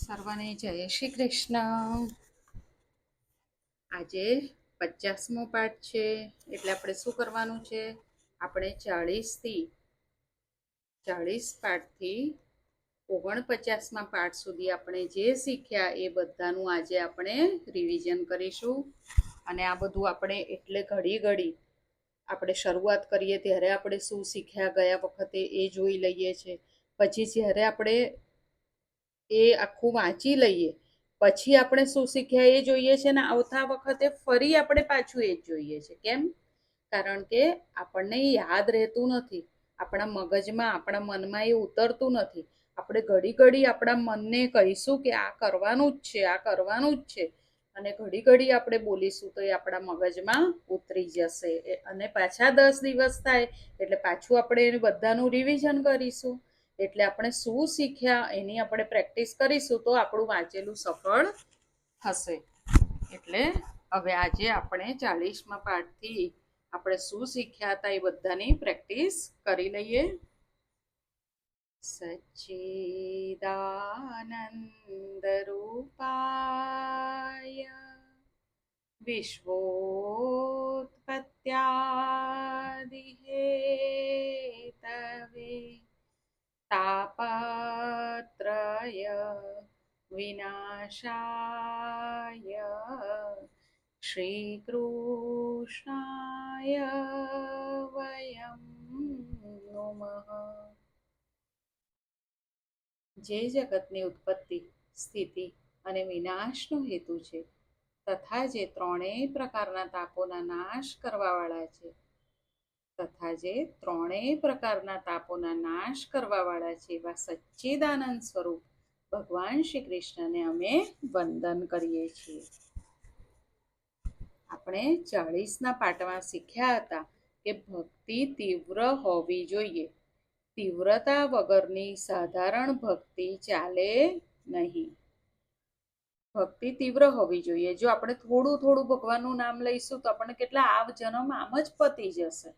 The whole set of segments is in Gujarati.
સર્વને જય શ્રી કૃષ્ણ. આજે 50મો પાઠ છે, એટલે આપણે શું કરવાનું છે? આપણે 40 પાઠથી 49મા પાઠ સુધી આપણે જે શીખ્યા એ બધાનું આજે આપણે રિવિઝન કરીશું. અને આ બધું આપણે એટલે ઘડી આપણે શરૂઆત કરીએ ત્યારે આપણે શું શીખ્યા ગયા વખતે એ જોઈ લઈએ છે. પછી જ્યારે આપણે એ આખું વાંચી લઈએ પછી આપણે શું શીખ્યા એ જોઈએ છે, ને આવતા વખતે ફરી આપણે પાછું એ જ જોઈએ છે. કેમ? કારણ કે આપણને યાદ રહેતું નથી, આપણા મગજમાં આપણા મનમાં એ ઉતરતું નથી. આપણે ઘડી આપણા મનને કહીશું કે આ કરવાનું જ છે, આ કરવાનું જ છે, અને ઘડી આપણે બોલીશું તો એ આપણા મગજમાં ઉતરી જશે. અને પાછા 10 દિવસ થાય એટલે પાછું આપણે એને બધાનું રિવિઝન કરીશું. એટલે આપણે શું શીખ્યા એની આપણે પ્રેક્ટિસ કરીશું તો આપણું વાંચેલું સફળ થશે. એટલે હવે આજે આપણે 40મા પાઠથી આપણે શું શીખ્યા હતા એ બધાની પ્રેક્ટિસ કરી લઈએ. સચ્ચિદાનંદ રૂપાય વિશ્વોત્પત્યાદિ હેતવે તાપત્રય વિનાશાય શ્રીકૃષ્ણાય વયમ નમઃ. જે જગતની ઉત્પત્તિ, સ્થિતિ અને વિનાશનો હેતુ છે, તથા જે ત્રણેય પ્રકારના તાપોના નાશ કરવાવાળા છે, એવા સચ્ચિદાનંદ સ્વરૂપ ભગવાન શ્રી કૃષ્ણને અમે વંદન કરીએ છીએ. આપણે 40ના પાઠમાં શીખ્યા હતા કે ભક્તિ તીવ્ર હોવી જોઈએ. તીવ્રતા વગરની સાધારણ ભક્તિ ચાલે નહીં. ભક્તિ તીવ્ર હોવી જોઈએ. જો આપણે થોડું ભગવાનનું નામ લઈશું તો આપણને કેટલા આવ જન્મ આમ જ પતી જશે.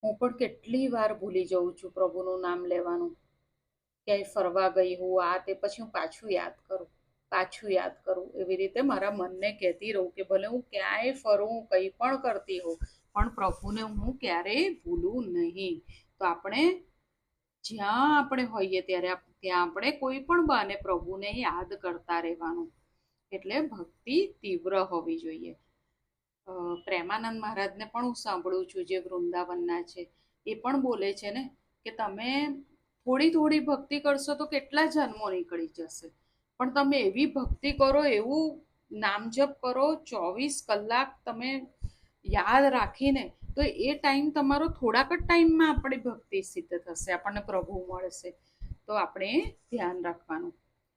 હું પણ કેટલી વાર ભૂલી જઉં છું પ્રભુનું નામ લેવાનું. ક્યાંય ફરવા ગઈ હું આ તે પછી હું પાછું યાદ કરું એવી રીતે મારા મનને કહેતી રહું કે ભલે હું ક્યાંય ફરું, કંઈ પણ કરતી હોઉં, પણ પ્રભુને હું ક્યારેય ભૂલું નહીં. તો આપણે જ્યાં આપણે હોઈએ ત્યારે ત્યાં આપણે કોઈ પણ બહાને પ્રભુને યાદ કરતા રહેવાનું. એટલે ભક્તિ તીવ્ર હોવી જોઈએ. પ્રેમાનંદ મહારાજને પણ હું સાંભળું છું, જે વૃંદાવનના છે, એ પણ બોલે છે ને કે તમે થોડી ભક્તિ કરશો તો કેટલા જન્મો નીકળી જશે, પણ તમે એવી ભક્તિ કરો, એવું નામ જપ કરો, 24 કલાક તમે યાદ રાખીને, તો એ ટાઈમ તમારો થોડાક જ ટાઈમમાં આપણી ભક્તિ સિદ્ધ થશે, આપણને પ્રભુ મળશે. તો આપણે ધ્યાન રાખવાનું.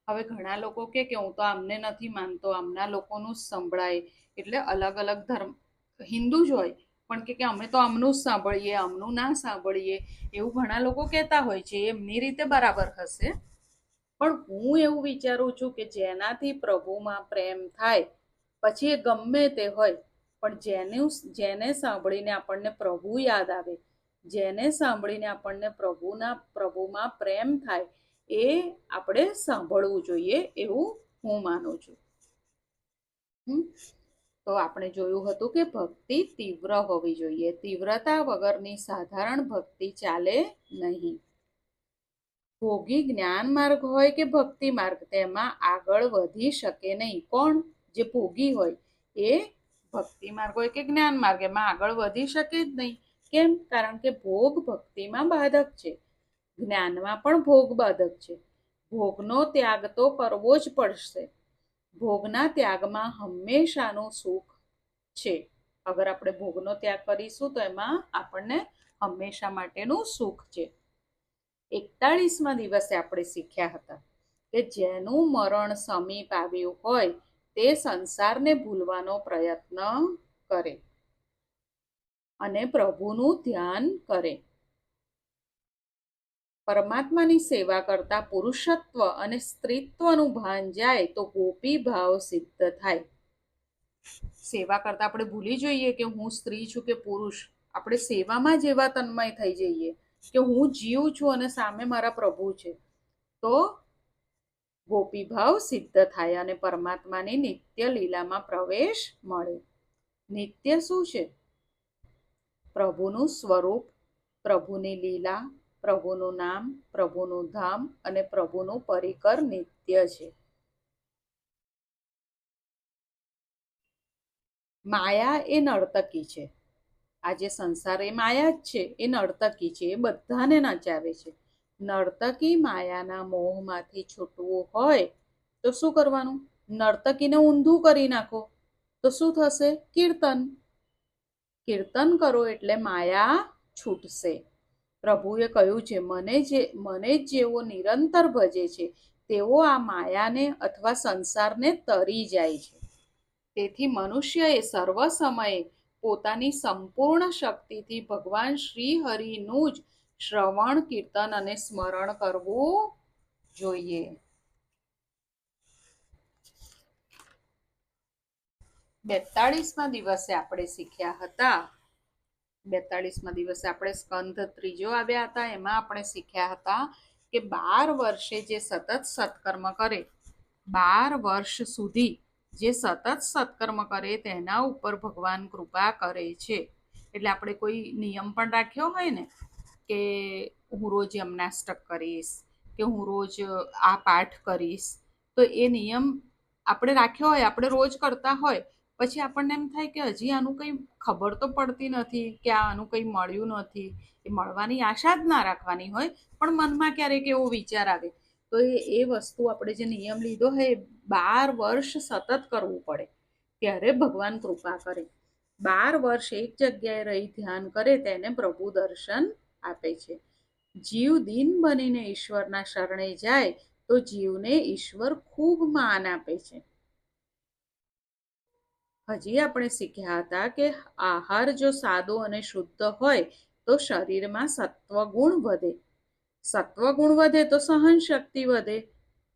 હવે ઘણા લોકો કે હું તો આમને નથી માનતો, આમના લોકોનું જ સંભળાય. એટલે અલગ ધર્મ, હિન્દુ જ હોય પણ કે અમે તો આમનું જ સાંભળીએ, આમનું ના સાંભળીએ, એવું ઘણા લોકો કહેતા હોય છે. એમની રીતે બરાબર હશે, પણ હું એવું વિચારું છું કે જેનાથી પ્રભુમાં પ્રેમ થાય, પછી એ ગમે તે હોય, પણ જેને સાંભળીને આપણને પ્રભુ યાદ આવે, જેને સાંભળીને આપણને પ્રભુમાં પ્રેમ થાય, એ આપણે સાંભળવું જોઈએ, એવું હું માનું છું. તો આપણે જોયું હતું કે ભક્તિ તીવ્ર હોવી જોઈએ. તીવ્રતા વગરની સાધારણ ભક્તિ ચાલે નહીં. ભોગી જ્ઞાન માર્ગ હોય કે ભક્તિ માર્ગ, તેમાં આગળ વધી શકે નહીં. કોણ? જે ભોગી હોય એ ભક્તિ માર્ગ હોય કે જ્ઞાન માર્ગ, એમાં આગળ વધી શકે જ નહીં. કેમ? કારણ કે ભોગ ભક્તિમાં બાધક છે, જ્ઞાનમાં પણ ભોગ બાધક છે. ભોગનો ત્યાગ તો કરવો જ પડશે. ભોગના ત્યાગમાં હંમેશાનું સુખ છે. અગર આપણે ભોગનો ત્યાગ કરીશું તો એમાં આપણને હંમેશા માટેનું સુખ છે. 41મા દિવસે આપણે શીખ્યા હતા કે જેનું મરણ સમીપ આવ્યું હોય તે સંસારને ભૂલવાનો પ્રયત્ન કરે અને પ્રભુનું ધ્યાન કરે. પરમાત્માની સેવા કરતા પુરુષત્વ અને સ્ત્રીત્વનું ભાન જાય તો ગોપી ભાવ સિદ્ધ થાય. સેવા કરતા આપણે ભૂલી જોઈએ કે હું સ્ત્રી છું કે પુરુષ. આપણે સેવામાં જ એવા તન્મય થઈ જઈએ કે હું જીવ છું અને સામે મારા પ્રભુ છે. તો ગોપીભાવ સિદ્ધ થાય અને પરમાત્માની નિત્ય લીલામાં પ્રવેશ મળે. નિત્ય શું છે? પ્રભુનું સ્વરૂપ, પ્રભુની લીલા, પ્રભુનું નામ, પ્રભુનું ધામ અને પ્રભુનું પરિકર નિત્ય છે. માયા એ નર્તકી છે. આ જે સંસાર એ માયા જ છે, એ નર્તકી છે, એ બધાને નચાવે છે. નર્તકી માયાના મોહમાંથી છૂટવું હોય તો શું કરવાનું? નર્તકીને ઊંધું કરી નાખો તો શું થશે? કીર્તન. કીર્તન કરો એટલે માયા છૂટશે. પ્રભુએ કહ્યું છે, મને જેવો નિરંતર ભજે છે તેઓ આ માયાને અથવા સંસારને તરી જાય છે. તેથી મનુષ્યએ સર્વ સમયે પોતાની સંપૂર્ણ શક્તિથી ભગવાન શ્રી હરિનું જ શ્રવણ, કીર્તન અને સ્મરણ કરવું જોઈએ. 42મા દિવસે આપણે શીખ્યા હતા, 42મા દિવસે આપણે સ્કંધ 3 આવ્યા હતા. એમાં આપણે શીખ્યા હતા કે 12 વર્ષે જે સતત સત્કર્મ કરે, 12 વર્ષ સુધી જે સતત સત્કર્મ કરે તેના ઉપર ભગવાન કૃપા કરે છે. એટલે આપણે કોઈ નિયમ પણ રાખ્યો હોય ને કે હું રોજ યમનાષ્ટક કરીશ કે હું રોજ આ પાઠ કરીશ, તો એ નિયમ આપણે રાખ્યો હોય, આપણે રોજ કરતા હોય, પછી આપણને એમ થાય કે હજી આનું કંઈ ખબર તો પડતી નથી કે આનું કંઈ મળ્યું નથી. એ મળવાની આશા જ ના રાખવાની હોય, પણ મનમાં ક્યારેક એવો વિચાર આવે તો એ વસ્તુ આપણે જે નિયમ લીધો હોય 12 વર્ષ સતત કરવું પડે, ત્યારે ભગવાન કૃપા કરે. 12 વર્ષ એક જગ્યાએ રહી ધ્યાન કરે તેને પ્રભુ દર્શન આપે છે. જીવ દીન બનીને ઈશ્વરના શરણે જાય તો જીવને ઈશ્વર ખૂબ માન આપે છે. હજી આપણે શીખ્યા હતા કે આહાર જો સાદો અને શુદ્ધ હોય તો શરીરમાં સત્વગુણ વધે. સત્વગુણ વધે તો સહન શક્તિ વધે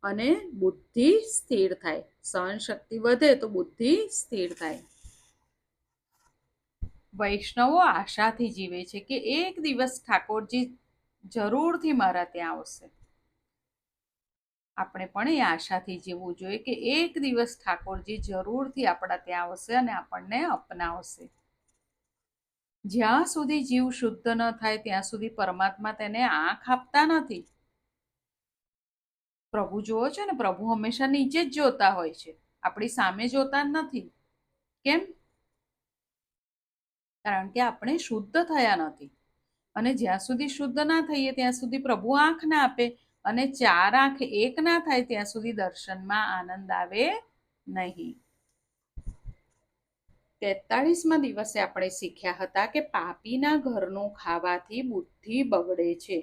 અને બુદ્ધિ સ્થિર થાય. સહન શક્તિ વધે તો બુદ્ધિ સ્થિર થાય. વૈષ્ણવો આશાથી જીવે છે કે એક દિવસ ઠાકોરજી જરૂરથી મારા ત્યાં આવશે. આપણે પણ એ આશાથી જીવવું જોઈએ કે એક દિવસ ઠાકોરજી જરૂરથી આપણા ત્યાં આવશે અને આપણને અપનાવશે. જ્યાં સુધી જીવ શુદ્ધ ન થાય ત્યાં સુધી પરમાત્મા તેને આંખ આપતા નથી. પ્રભુ જુઓ છો ને, પ્રભુ હંમેશા નીચે જ જોતા હોય છે, આપણી સામે જોતા નથી. કેમ? કારણ કે આપણે શુદ્ધ થયા નથી. અને જ્યાં સુધી શુદ્ધ ના થઈએ ત્યાં સુધી પ્રભુ આંખ ના આપે, અને 4 આંખ એક ના થાય ત્યાં સુધી દર્શનમાં આનંદ આવે નહીં. 43મા દિવસે આપણે શીખ્યા હતા કે પાપીના ઘરનું ખાવાથી બુદ્ધિ બગડે છે.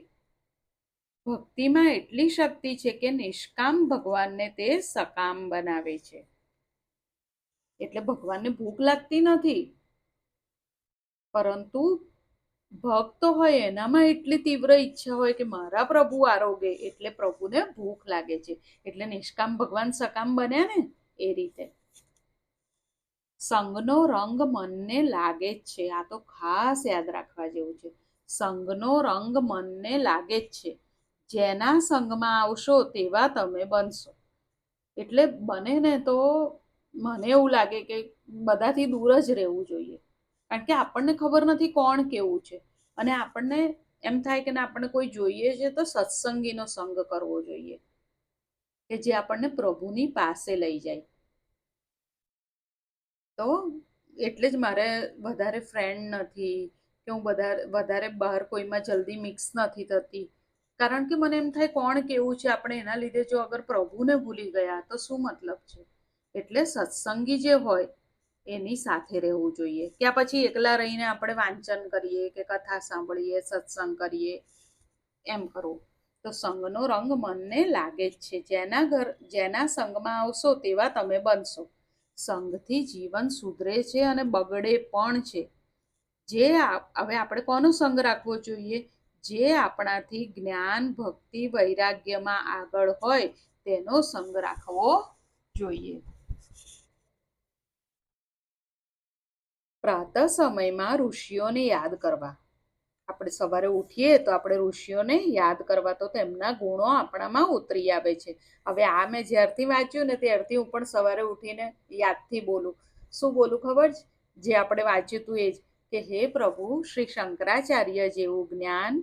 ભક્તિમાં એટલી શક્તિ છે કે નિષ્કામ ભગવાનને તે સકામ બનાવે છે. એટલે ભગવાનને ભૂખ લાગતી નથી, પરંતુ ભક્ત હોય એનામાં એટલી તીવ્ર ઈચ્છા હોય કે મારા પ્રભુ આરોગે, એટલે પ્રભુને ભૂખ લાગે છે. એટલે નિષ્કામ ભગવાન સકામ બન્યા ને એ રીતે. સંગનો રંગ મનને લાગે જ છે. આ તો ખાસ યાદ રાખવા જેવું છે. સંગનો રંગ મનને લાગે જ છે. જેના સંગમાં આવશો તેવા તમે બનશો. એટલે બને ને તો મને એવું લાગે કે બધાથી દૂર જ રહેવું જોઈએ. કારણ કે આપણને ખબર નથી કોણ કેવું છે, અને આપણને એમ થાય કે આપણને કોઈ જોઈએ છે તો સત્સંગીનો સંગ કરવો જોઈએ કે જે આપણને પ્રભુની પાસે લઈ જાય. તો એટલે જ મારે વધારે ફ્રેન્ડ નથી કે હું વધારે બહાર કોઈમાં જલ્દી મિક્સ નથી થતી. કારણ કે મને એમ થાય કોણ કેવું છે, આપણે એના લીધે જો અગર પ્રભુને ભૂલી ગયા તો શું મતલબ છે. એટલે સત્સંગી જે હોય એની સાથે રહેવું જોઈએ. ક્યાં પછી એકલા રહીને આપણે વાંચન કરીએ કે કથા સાંભળીએ, સત્સંગ કરીએ, એમ કરવું. તો સંગનો રંગ મનને લાગે જ છે. જેના સંગમાં આવશો તેવા તમે બનશો. સંગથી જીવન સુધરે છે અને બગડે પણ છે. હવે આપણે કોનો સંગ રાખવો જોઈએ? જે આપણાથી જ્ઞાન, ભક્તિ, વૈરાગ્યમાં આગળ હોય તેનો સંગ રાખવો જોઈએ. પ્રાતઃ સમયમાં ઋષિઓને યાદ કરવા. આપણે સવારે ઉઠીએ તો આપણે ઋષિઓને યાદ કરવા, તો તેમના ગુણો આપણામાં ઉતરી આવે છે. હવે આ મેં જ્યારથી વાંચ્યું ને ત્યારથી હું પણ સવારે ઉઠીને યાદથી બોલું. શું બોલું ખબર છે? જે આપણે વાંચ્યું હતું એ જ, કે હે પ્રભુ, શ્રી શંકરાચાર્ય જેવું જ્ઞાન,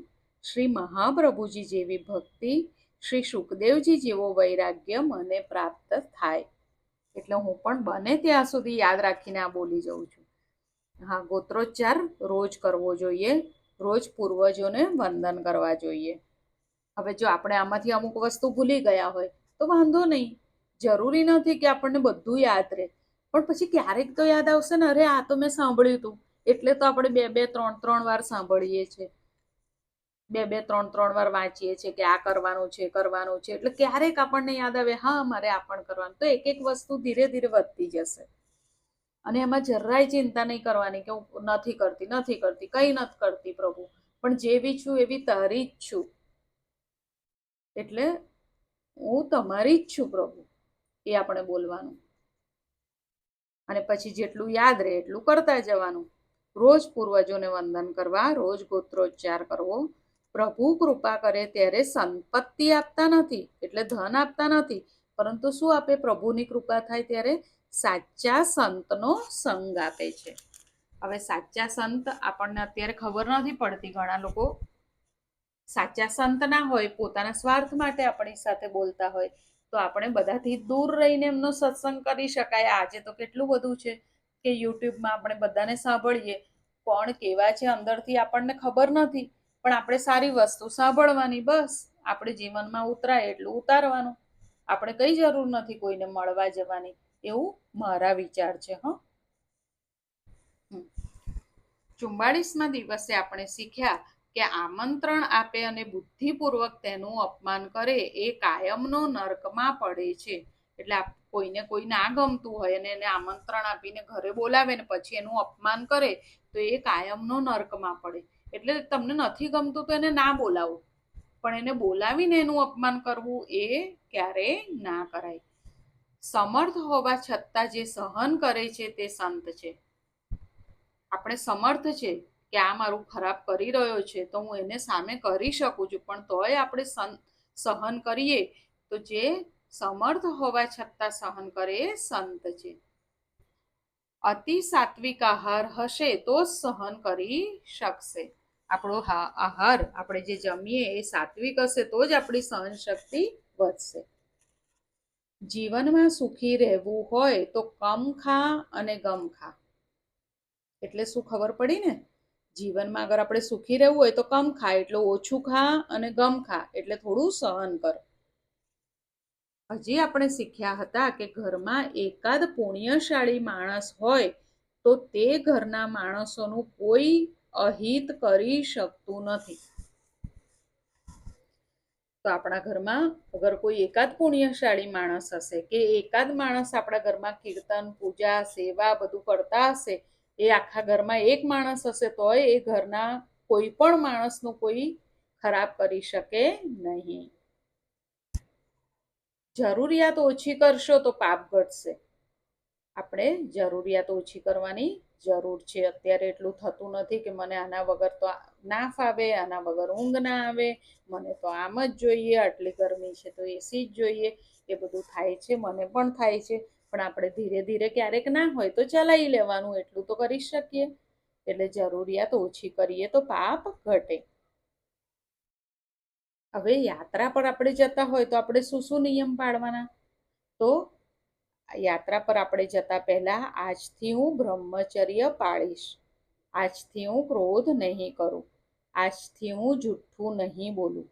શ્રી મહાપ્રભુજી જેવી ભક્તિ, શ્રી સુખદેવજી જેવો વૈરાગ્ય મને પ્રાપ્ત થાય. એટલે હું પણ બને ત્યાં સુધી યાદ રાખીને આ બોલી જઉં છું. હા, ગોત્રોચ્ચાર રોજ કરવો જોઈએ, રોજ પૂર્વજોને વંદન કરવા જોઈએ. હવે જો આપણે આમાંથી અમુક વસ્તુ ભૂલી ગયા હોય તો વાંધો નહીં, જરૂરી નથી કે આપણને બધું યાદ રહે, પણ પછી ક્યારેક તો યાદ આવશે ને, અરે આ તો મેં સાંભળ્યું હતું. એટલે તો આપણે બે બે ત્રણ ત્રણ વાર સાંભળીએ છીએ, બે બે ત્રણ ત્રણ વાર વાંચીએ છીએ કે આ કરવાનું છે કરવાનું છે, એટલે ક્યારેક આપણને યાદ આવે હા મારે આ પણ કરવાનું. તો એક એક વસ્તુ ધીરે ધીરે વધતી જશે. અને એમાં જરાય ચિંતા નહીં કરવાની કે હું નથી કરતી કંઈ નથી કરતી પ્રભુ, પણ જેવી છું એવી તારી જ છું, એટલે હું તમારી જ છું પ્રભુ, એ આપણે બોલવાનું. અને પછી જેટલું યાદ રહે એટલું કરતા જવાનું. રોજ પૂર્વજોને વંદન કરવા, રોજ ગોત્રોચ્ચાર કરવો. પ્રભુ કૃપા કરે ત્યારે સંપત્તિ આપતા નથી, એટલે ધન આપતા નથી, પરંતુ શું આપે? પ્રભુની કૃપા થાય ત્યારે સાચા સંતનો સંગ આપે છે. હવે સાચા સંત આપણને અત્યારે ખબર નથી પડતી. ઘણા લોકો સાચા સંત ના હોય, પોતાના સ્વાર્થ માટે આપણી સાથે બોલતા હોય, તો આપણે બધાથી દૂર રહીને એમનો સત્સંગ કરી શકાય. આજે તો કેટલું બધું છે કે યુટ્યુબમાં આપણે બધાને સાંભળીએ, કોણ કેવા છે અંદરથી આપણને ખબર નથી, પણ આપણે સારી વસ્તુ સાંભળવાની, બસ આપણે જીવનમાં ઉતરાય એટલું ઉતારવાનું. આપણે કઈ જરૂર નથી કોઈને મળવા જવાની, એવું મારા વિચાર છે. 44મા દિવસે આપણે શીખ્યા કે આમંત્રણ આપે અને બુદ્ધિપૂર્વક તેનું અપમાન કરે એ કાયમનો નર્કમાં પડે છે. એટલે કોઈને કોઈ ના ગમતું હોય અને એને આમંત્રણ આપીને ઘરે બોલાવે ને પછી એનું અપમાન કરે તો એ કાયમનો નર્કમાં પડે. એટલે તમને નથી ગમતું તો એને ના બોલાવો, પણ એને બોલાવીને એનું અપમાન કરવું એ ક્યારેય ના કરાય. સમર્થ હોવા છતાં જે સહન કરે છે તે સંત છે. આપણે સમર્થ છે કે આ મારું ખરાબ કરી રહ્યો છે તો હું એને સામે કરી શકું છું, પણ તોય આપણે સહન કરીએ તો જે સમર્થ હોવા છતાં સહન કરે એ સંત છે. અતિ સાત્વિક આહાર હશે તો જ સહન કરી શકશે. આપણો આહાર આપણે જે જમીએ એ સાત્વિક હશે તો જ આપણી સહન શક્તિ વધશે. જીવનમાં સુખી રહેવું હોય તો કમ ખા અને ગમ ખા. એટલે શું ખબર પડી ને? જીવનમાં અગર આપણે સુખી રહેવું હોય તો કમ ખા એટલે ઓછું ખા, અને ગમ ખા એટલે થોડું સહન કર. હજી આપણે શીખ્યા હતા કે ઘરમાં એકાદ પુણ્યશાળી માણસ હોય તો તે ઘરના માણસોનું કોઈ અહિત કરી શકતું નથી. તો આપણા ઘરમાં અગર કોઈ એકાદ પુણ્યશાળી માણસ હશે, કે એકાદ માણસ આપણા ઘરમાં કીર્તન, પૂજા, સેવા બધું કરતા હશે, એ આખા ઘરમાં એક માણસ હશે તોય એ ઘરના કોઈ પણ માણસનું કોઈ ખરાબ કરી શકે નહીં. જરૂરિયાત ઓછી કરશો તો પાપ ઘટશે. આપણે જરૂરિયાત ઓછી કરવાની જરૂર છે. અત્યારે એટલું થતું નથી કે મને આના વગર તો ના ફાવે, આના વગર ઊંઘ ના આવે, મને તો આમ જ જોઈએ, આટલી ગરમી છે તો એસી જ જોઈએ. એ બધું થાય છે, મને પણ થાય છે, પણ આપણે ધીરે ધીરે ક્યારેક ના હોય તો ચલાવી લેવાનું, એટલું તો કરી શકીએ. એટલે જરૂરિયાત ઓછી કરીએ તો પાપ ઘટે. હવે યાત્રા પર આપણે જતા હોય તો આપણે શું શું નિયમ પાળવાના? તો યાત્રા પર આપણે જતા પહેલા આજથી હું બ્રહ્મચર્ય પાળીશ, આજથી હું ક્રોધ નહીં કરું, આજથી હું જૂઠું નહીં બોલું,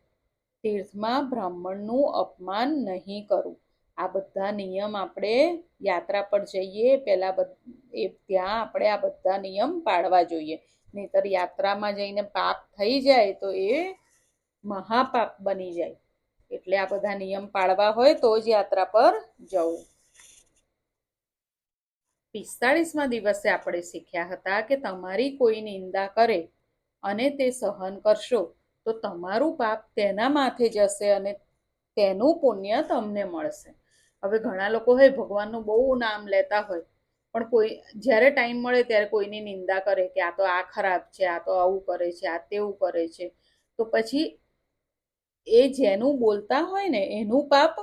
તીર્થમાં બ્રાહ્મણનું અપમાન નહીં કરું. આ બધા નિયમ આપણે યાત્રા પર જઈએ પહેલા ત્યાં આપણે આ બધા નિયમ પાળવા જોઈએ. નહીંતર યાત્રામાં જઈને પાપ થઈ જાય તો એ મહાપાપ બની જાય. એટલે આ બધા નિયમ પાળવા હોય તો જ યાત્રા પર જવું. 45મા દિવસે આપણે શીખ્યા હતા કે તમારી કોઈ નિંદા કરે અને તે સહન કરશો તો તમારું પાપ તેના માથે જશે અને તેનું પુણ્ય તમને મળશે. હવે ઘણા લોકો હોય ભગવાનનું બહુ નામ લેતા હોય પણ કોઈ જ્યારે ટાઈમ મળે ત્યારે કોઈની નિંદા કરે કે આ તો આ ખરાબ છે, આ તો આવું કરે છે, આ તેવું કરે છે, તો પછી એ જેનું બોલતા હોય ને એનું પાપ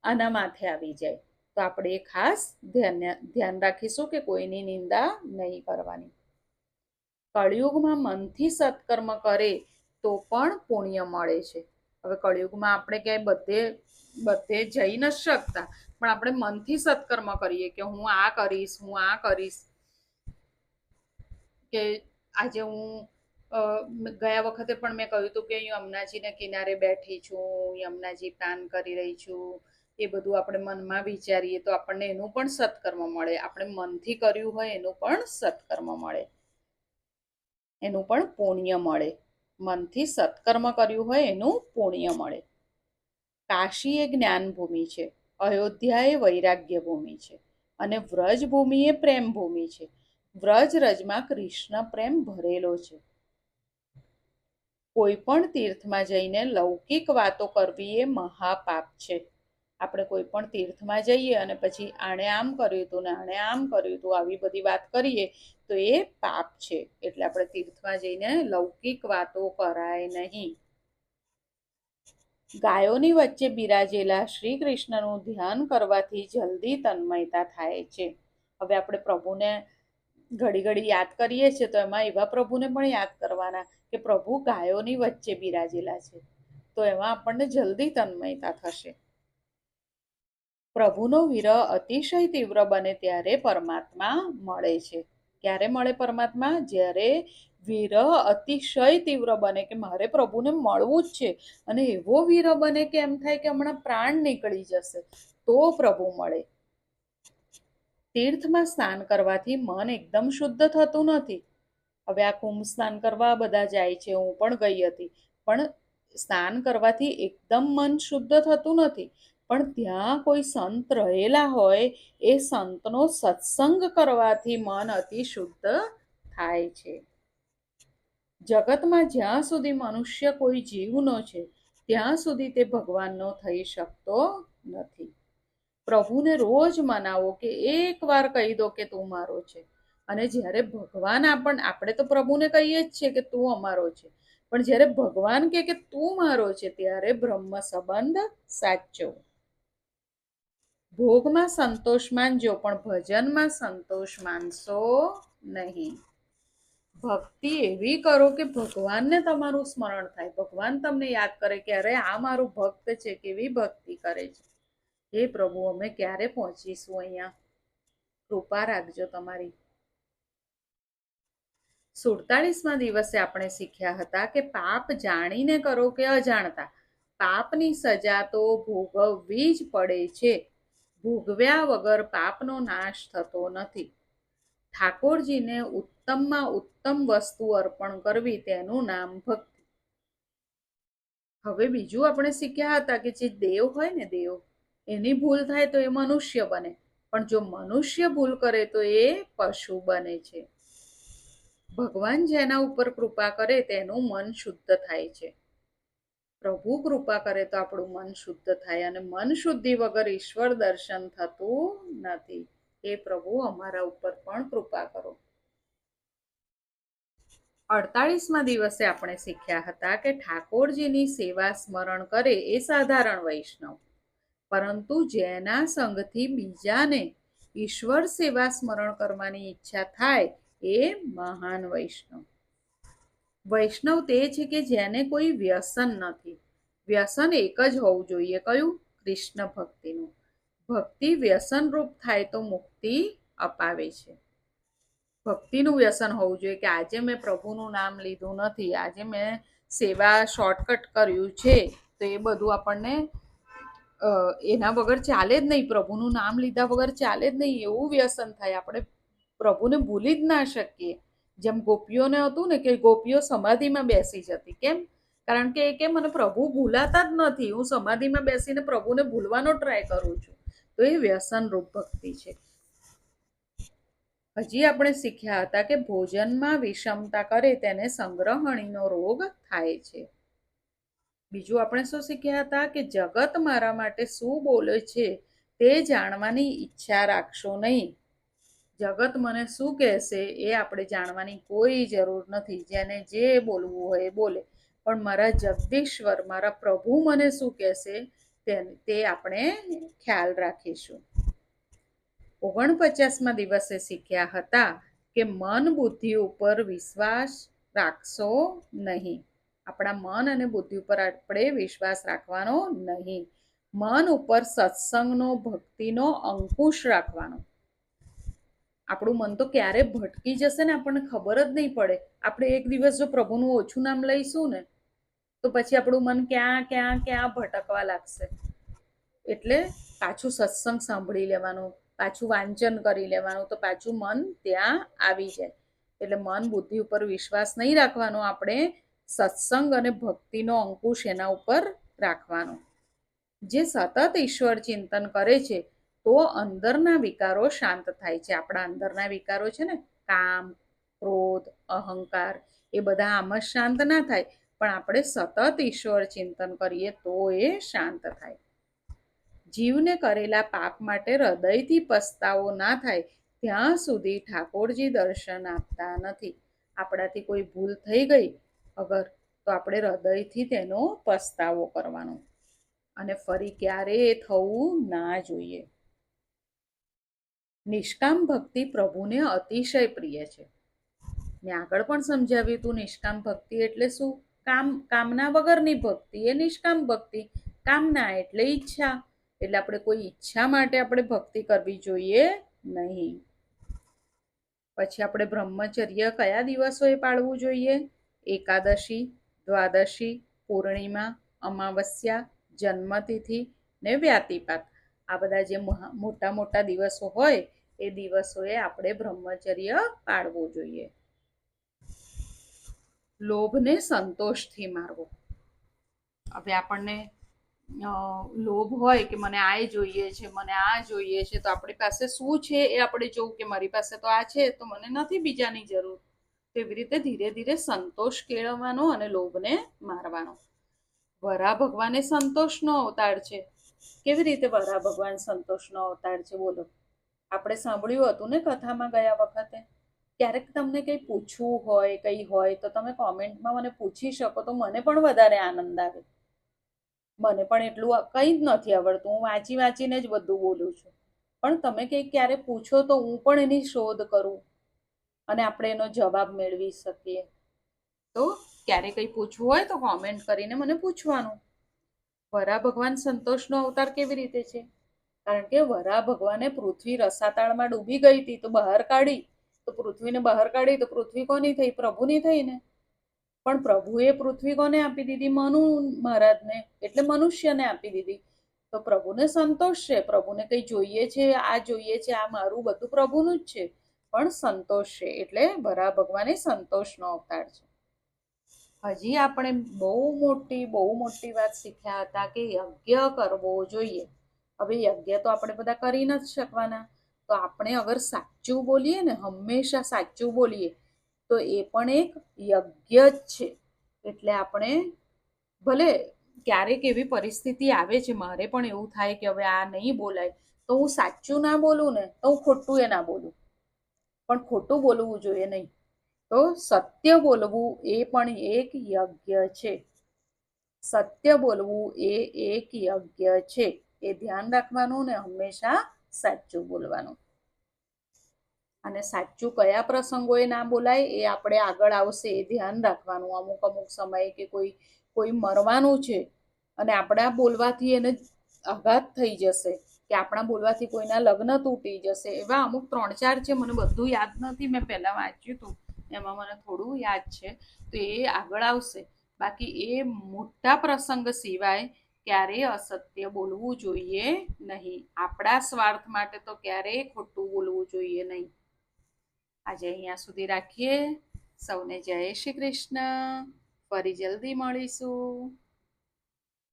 આના માથે આવી જાય. તો આપણે એ ખાસ ધ્યાન રાખીશું કે કોઈની નિંદા નહીં કરવાની. કળિયુગમાં મનથી સત્કર્મ કરે તો પણ પુણ્ય મળે છે. હવે કળિયુગમાં આપણે ક્યાંય બધે જઈ નથી શકતા, પણ આપણે મનથી સત્કર્મ કરીએ કે હું આ કરીશ, હું આ કરીશ. કે આજે હું ગયા વખતે પણ મેં કહ્યું હતું કે હું યમુનાજીના કિનારે બેઠી છું, યમુનાજી પાન કરી રહી છું. એ બધું આપણે મનમાં વિચારીએ તો આપણને એનું પણ સત્કર્મ મળે. આપણે મનથી કર્યું હોય એનું પણ સત્કર્મ મળે, એનું પણ પુણ્ય મળે. મનથી સત્કર્મ કર્યું હોય એનું પુણ્ય મળે. કાશી એ જ્ઞાન ભૂમિ છે, અયોધ્યા એ વૈરાગ્ય ભૂમિ છે, અને વ્રજ ભૂમિ એ પ્રેમ ભૂમિ છે. વ્રજ રજમાં કૃષ્ણ પ્રેમ ભરેલો છે. કોઈ પણ તીર્થમાં જઈને લૌકિક વાતો કરવી એ મહાપાપ છે. આપણે કોઈ પણ તીર્થમાં જઈએ અને પછી આણે આમ કર્યું હતું ને આણે આમ કર્યું હતું આવી બધી વાત કરીએ તો એ પાપ છે. એટલે આપણે તીર્થમાં જઈને લૌકિક વાતો કરાય નહીં. ગાયોની વચ્ચે બિરાજેલા શ્રી કૃષ્ણનું ધ્યાન કરવાથી જલ્દી તન્મયતા થાય છે. હવે આપણે પ્રભુને ઘડી ઘડી યાદ કરીએ છીએ તો એમાં એવા પ્રભુને પણ યાદ કરવાના કે પ્રભુ ગાયોની વચ્ચે બિરાજેલા છે, તો એમાં આપણને જલ્દી તન્મયતા થશે. પ્રભુનો વિરહ અતિશય તીવ્ર બને ત્યારે પરમાત્મા મળે છે. ક્યારે મળે પરમાત્મા? જ્યારે વિરહ અતિશય તીવ્ર બને કે મારે પ્રભુને મળવું જ છે, અને એવો વિરહ બને કે એમ થાય કે હમણાં પ્રાણ નીકળી જશે, તો પ્રભુ મળે. તીર્થમાં સ્નાન કરવાથી મન એકદમ શુદ્ધ થતું નથી. હવે આ કુંભ સ્નાન કરવા બધા જાય છે, હું પણ ગઈ હતી, પણ સ્નાન કરવાથી એકદમ મન શુદ્ધ થતું નથી. પણ ત્યાં કોઈ સંત રહેલા હોય, એ સંતનો સત્સંગ કરવાથી મન અતિ શુદ્ધ થાય છે. જગતમાં જ્યાં સુધી મનુષ્ય કોઈ જીવનો છે ત્યાં સુધી તે ભગવાનનો થઈ શકતો નથી. પ્રભુને રોજ મનાવો કે એક વાર કહી દો કે તું મારો છે. અને જ્યારે ભગવાન આપણે તો પ્રભુને કહીએ જ છે કે તું અમારો છે, પણ જ્યારે ભગવાન કે તું મારો છે ત્યારે બ્રહ્મ સંબંધ સાચો. ભોગમાં સંતોષ માનજો પણ ભજનમાં સંતોષ માનશો નહીં. ભક્તિ એવી કરો કે ભગવાનને તમારું સ્મરણ થાય, ભગવાન તમને યાદ કરે કે અરે આ મારું ભક્ત છે, કેવી ભક્તિ કરે છે. હે પ્રભુ, અમે ક્યારે પહોંચીશું અહીંયા? કૃપા રાખજો તમારી. 47મા દિવસે આપણે શીખ્યા હતા કે પાપ જાણીને કરો કે અજાણતા, પાપની સજા તો ભોગવવી જ પડે છે. ભોગવ્યા વગર પાપનો નાશ થતો નથી. ઠાકોરજીને ઉત્તમમાં ઉત્તમ વસ્તુ અર્પણ કરવી તેનું નામ ભક્તિ. હવે બીજું આપણે શીખ્યા હતા કે જે દેવ હોય ને, દેવ, એની ભૂલ થાય તો એ મનુષ્ય બને, પણ જો મનુષ્ય ભૂલ કરે તો એ પશુ બને છે. ભગવાન જેના ઉપર કૃપા કરે તેનું મન શુદ્ધ થાય છે. પ્રભુ કૃપા કરે તો આપણું મન શુદ્ધ થાય, અને મન શુદ્ધિ વગર ઈશ્વર દર્શન થતું નથી. એ પ્રભુ અમારા ઉપર પણ કૃપા કરો. 48મા દિવસે આપણે શીખ્યા હતા કે ઠાકોરજીની સેવા સ્મરણ કરે એ સાધારણ વૈષ્ણવ, પરંતુ જેના સંગથી બીજાને ઈશ્વર સેવા સ્મરણ કરવાની ઈચ્છા થાય એ મહાન વૈષ્ણવ. વૈષ્ણવ તે છે કે જેને કોઈ વ્યસન નથી. વ્યસન એક જ હોવું જોઈએ, કયું? કૃષ્ણ ભક્તિનું. ભક્તિ વ્યસન રૂપ થાય તો મુક્તિ અપાવે છે. ભક્તિનું વ્યસન હોવું જોઈએ કે આજે મેં પ્રભુનું નામ લીધું નથી, આજે મેં સેવા શોર્ટકટ કર્યું છે, તો એ બધું આપણને એના વગર ચાલે જ નહીં. પ્રભુનું નામ લીધા વગર ચાલે જ નહીં, એવું વ્યસન થાય. આપણે પ્રભુને ભૂલી જ ના શકીએ. જેમ ગોપીઓને હતું ને કે ગોપીઓ સમાધિમાં બેસી જતી. કેમ? કારણ કે મને પ્રભુ ભૂલાતા જ નથી, હું સમાધિમાં બેસીને પ્રભુને ભૂલવાનો ટ્રાય કરું છું. તો એ વ્યસન રૂપ ભક્તિ છે. હજી આપણે શીખ્યા હતા કે ભોજનમાં વિષમતા કરે તેને સંગ્રહણીનો રોગ થાય છે. બીજું આપણે શું શીખ્યા હતા કે જગત મારા માટે શું બોલે છે તે જાણવાની ઈચ્છા રાખશો નહીં. જગત મને શું કહેશે એ આપણે જાણવાની કોઈ જરૂર નથી. જેને જે બોલવું હોય એ બોલે, પણ મારા જગદીશ્વર, મારા પ્રભુ મને શું કહેશે તે આપણે ખ્યાલ રાખીશું. 49મા દિવસે શીખ્યા હતા કે મન બુદ્ધિ ઉપર વિશ્વાસ રાખશો નહીં. આપણા મન અને બુદ્ધિ ઉપર આપણે વિશ્વાસ રાખવાનો નહીં. મન ઉપર સત્સંગનો, ભક્તિનો અંકુશ રાખવાનો. આપણું મન તો ક્યારે ભટકી જશે ને આપણને ખબર જ નહીં પડે. આપણે એક દિવસ જો પ્રભુનું ઓછું નામ લઈશું ને તો પછી આપણું મન ક્યાં ક્યાં ક્યાં ભટકવા લાગશે. એટલે પાછું સત્સંગ સાંભળી લેવાનું, પાછું વાંચન કરી લેવાનું, તો પાછું મન ત્યાં આવી જાય. એટલે મન બુદ્ધિ ઉપર વિશ્વાસ નહીં રાખવાનો, આપણે સત્સંગ અને ભક્તિનો અંકુશ એના ઉપર રાખવાનો. જે સતત ઈશ્વર ચિંતન કરે છે તો અંદરના વિકારો શાંત થાય છે. આપણા અંદરના વિકારો છે ને, કામ, ક્રોધ, અહંકાર, એ બધા આમ જ શાંત ના થાય, પણ આપણે સતત ઈશ્વર ચિંતન કરીએ તો એ શાંત થાય. જીવને કરેલા પાપ માટે હૃદયથી પસ્તાવો ના થાય ત્યાં સુધી ઠાકોરજી દર્શન આપતા નથી. આપણાથી કોઈ ભૂલ થઈ ગઈ અગર, તો આપણે હૃદયથી તેનો પસ્તાવો કરવાનો અને ફરી ક્યારેય થવું ના જોઈએ. નિષ્કામ ભક્તિ પ્રભુને અતિશય પ્રિય છે. મેં આગળ પણ સમજાવ્યું હતું, નિષ્કામ ભક્તિ એટલે શું? કામના વગરની ભક્તિ એ નિષ્કામ ભક્તિ. કામના એટલે ઈચ્છા, એટલે આપણે કોઈ ઈચ્છા માટે આપણે ભક્તિ કરવી જોઈએ નહીં. પછી આપણે બ્રહ્મચર્ય કયા દિવસોએ પાળવું જોઈએ? એકાદશી, દ્વાદશી, પૂર્ણિમા, અમાવસ્યા, જન્મતિથિ ને વ્યાતિપાત. આ બધા જે મોટા મોટા દિવસો હોય એ દિવસોએ આપણે બ્રહ્મચર્ય પાળવું જોઈએ. લોભને સંતોષથી મારવો. હવે આપણને લોભ હોય કે મને આ જોઈએ છે, મને આ જોઈએ છે, તો આપણી પાસે શું છે એ આપણે જોવું કે મારી પાસે તો આ છે, તો મને નથી બીજાની જરૂર. તેવી રીતે ધીરે ધીરે સંતોષ કેળવવાનો અને લોભને મારવાનો. વરા ભગવાને સંતોષનો અવતાર છે. કેવી રીતે વરા ભગવાન સંતોષનો અવતાર છે બોલો? આપણે સાંભળ્યું હતું ને કથામાં ગયા વખતે. ક્યારેક તમને કંઈ પૂછવું હોય, કંઈ હોય, તો તમે કોમેન્ટમાં મને પૂછી શકો, તો મને પણ વધારે આનંદ આવે. મને પણ એટલું કંઈ જ નથી આવડતું, હું વાંચી વાંચીને જ બધું બોલું છું. પણ તમે કંઈક ક્યારે પૂછો તો હું પણ એની શોધ કરું અને આપણે એનો જવાબ મેળવી શકીએ. તો ક્યારે કંઈ પૂછવું હોય તો કોમેન્ટ કરીને મને પૂછવાનું. વરા ભગવાન સંતોષનો અવતાર કેવી રીતે છે? કારણ કે વરા ભગવાને પૃથ્વી રસાતાળમાં ડૂબી ગઈ હતી તો બહાર કાઢી. તો પૃથ્વીને બહાર કાઢી તો પૃથ્વી કોની થઈ? પ્રભુની થઈ ને. પણ પ્રભુએ પૃથ્વી કોને આપી દીધી? મનુ મહારાજને, એટલે મનુષ્યને આપી દીધી. તો પ્રભુને સંતોષ છે, પ્રભુને કંઈ જોઈએ છે, આ જોઈએ છે, આ મારું બધું પ્રભુનું જ છે, પણ સંતોષ છે, એટલે વરા ભગવાને સંતોષનો અવતાર છે. હજી આપણે બહુ મોટી વાત શીખ્યા હતા કે યજ્ઞ કરવો જોઈએ. હવે યજ્ઞ તો આપણે બધા કરી નથી શકવાના, તો આપણે અગર સાચું બોલીએ ને, હંમેશા સાચું બોલીએ, તો એ પણ એક યજ્ઞ જ છે. એટલે આપણે ભલે ક્યારેક એવી પરિસ્થિતિ આવે છે, મારે પણ એવું થાય કે હવે આ નહીં બોલાય, તો હું સાચું ના બોલું ને, તો હું ખોટું એ ના બોલું, પણ ખોટું બોલવું જોઈએ નહીં. તો સત્ય બોલવું એ પણ એક યજ્ઞ છે. સત્ય બોલવું એ એક યજ્ઞ છે. એ ધ્યાન રાખવાનું ને હંમેશા સાચું બોલવાનું. અને સાચું કયા પ્રસંગોએ ના બોલાય એ આપણે આગળ આવશે એ ધ્યાન રાખવાનું. અમુક સમયે કે કોઈ મરવાનું છે અને આપણા બોલવાથી એને આઘાત થઈ જશે, કે આપણા બોલવાથી કોઈના લગ્ન તૂટી જશે. એવા અમુક 3-4 છે, મને બધું યાદ નથી, મેં પહેલાં વાંચ્યું હતું એમાં મને થોડું યાદ છે, તો એ આગળ આવશે. બાકી એ મોટા પ્રસંગ સિવાય ક્યારેય અસત્ય બોલવું જોઈએ નહીં. આપણા સ્વાર્થ માટે તો ક્યારેય ખોટું બોલવું જોઈએ નહીં. આજે અહીંયા સુધી રાખીએ. સૌને જય શ્રી કૃષ્ણ. ફરી જલ્દી મળીશું.